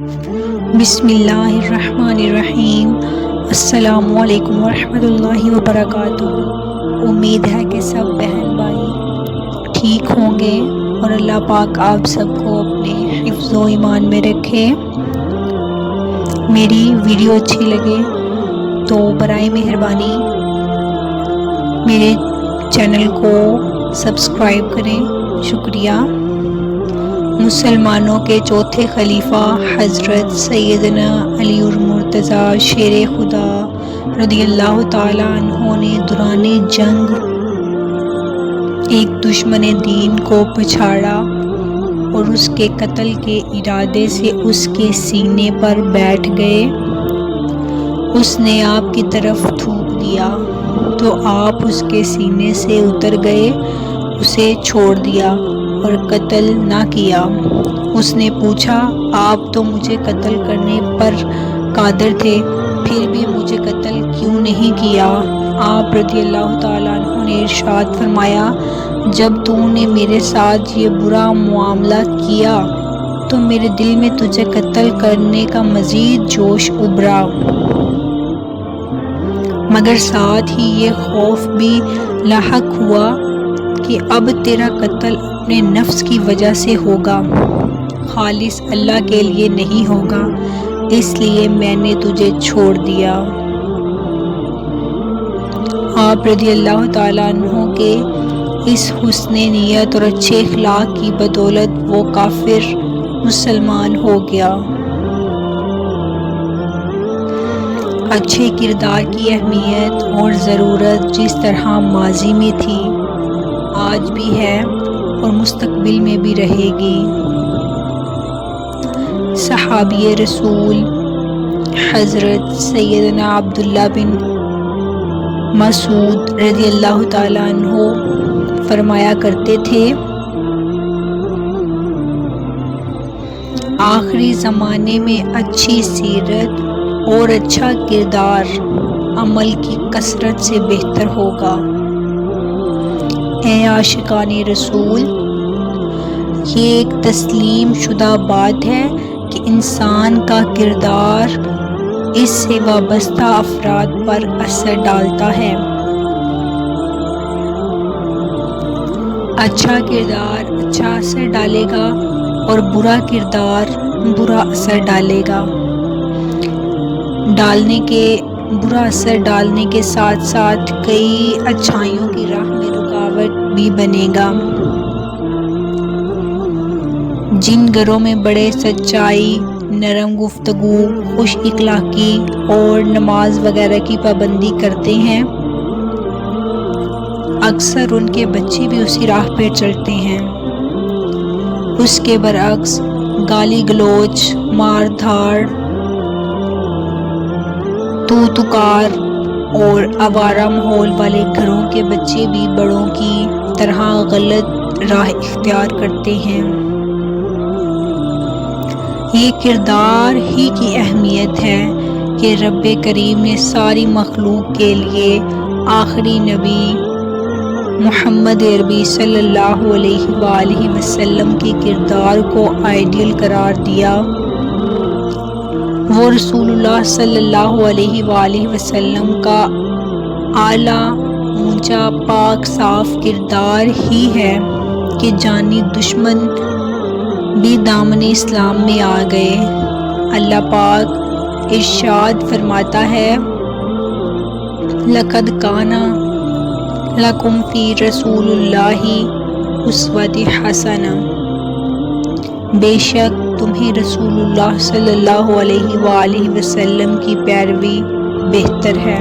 بسم اللہ الرحمن الرحیم۔ السلام علیکم ورحمۃ اللہ وبرکاتہ۔ امید ہے کہ سب بہن بھائی ٹھیک ہوں گے اور اللہ پاک آپ سب کو اپنے حفظ و ایمان میں رکھے۔ میری ویڈیو اچھی لگے تو برائے مہربانی میرے چینل کو سبسکرائب کریں، شکریہ۔ مسلمانوں کے چوتھے خلیفہ حضرت سیدنا علی المرتضیٰ شیر خدا رضی اللہ تعالیٰ عنہ نے دوران جنگ ایک دشمن دین کو پچھاڑا اور اس کے قتل کے ارادے سے اس کے سینے پر بیٹھ گئے۔ اس نے آپ کی طرف تھوک دیا تو آپ اس کے سینے سے اتر گئے، اسے چھوڑ دیا اور قتل نہ کیا۔ اس نے پوچھا، آپ تو مجھے قتل کرنے پر قادر تھے، پھر بھی مجھے قتل کیوں نہیں کیا؟ آپ رضی اللہ تعالیٰ عنہ نے ارشاد فرمایا، جب تو نے میرے ساتھ یہ برا معاملہ کیا تو میرے دل میں تجھے قتل کرنے کا مزید جوش ابھرا، مگر ساتھ ہی یہ خوف بھی لاحق ہوا کہ اب تیرا قتل اپنے نفس کی وجہ سے ہوگا، خالص اللہ کے لیے نہیں ہوگا، اس لیے میں نے تجھے چھوڑ دیا۔ آپ رضی اللہ تعالیٰ عنہ کے اس حسن نیت اور اچھے اخلاق کی بدولت وہ کافر مسلمان ہو گیا۔ اچھے کردار کی اہمیت اور ضرورت جس طرح ماضی میں تھی، آج بھی ہے اور مستقبل میں بھی رہے گی۔ صحابی رسول حضرت سیدنا عبداللہ بن مسعود رضی اللہ تعالیٰ عنہ فرمایا کرتے تھے، آخری زمانے میں اچھی سیرت اور اچھا کردار عمل کی کثرت سے بہتر ہوگا۔ اے عاشقان رسول، یہ ایک تسلیم شدہ بات ہے کہ انسان کا کردار اس سے وابستہ افراد پر اثر ڈالتا ہے۔ اچھا کردار اچھا اثر ڈالے گا اور برا کردار برا اثر ڈالے گا۔ برا اثر ڈالنے کے ساتھ ساتھ کئی اچھائیوں کی راہ میں رکاوٹ بھی بنے گا۔ جن گھروں میں بڑے سچائی، نرم گفتگو، خوش اخلاقی اور نماز وغیرہ کی پابندی کرتے ہیں، اکثر ان کے بچے بھی اسی راہ پر چلتے ہیں۔ اس کے برعکس گالی گلوچ، مار دھاڑ، تو تکار اور آوارہ ماحول والے گھروں کے بچے بھی بڑوں کی طرح غلط راہ اختیار کرتے ہیں۔ یہ کردار ہی کی اہمیت ہے کہ رب کریم نے ساری مخلوق کے لیے آخری نبی محمد عربی صلی اللہ علیہ وآلہ وسلم کے کردار کو آئیڈیل قرار دیا۔ وہ رسول اللہ صلی اللہ علیہ وآلہ وسلم کا اعلیٰ، اونچا، پاک صاف کردار ہی ہے کہ جانی دشمن بھی دامن اسلام میں آ گئے۔ اللہ پاک ارشاد فرماتا ہے، لَقَدْ كَانَ لَكُمْ فِي رَسُولِ اللَّهِ أُسْوَةٌ حَسَنَةٌ، بے شک تمہیں رسول اللہ صلی اللہ علیہ وآلہ وسلم کی پیروی بہتر ہے۔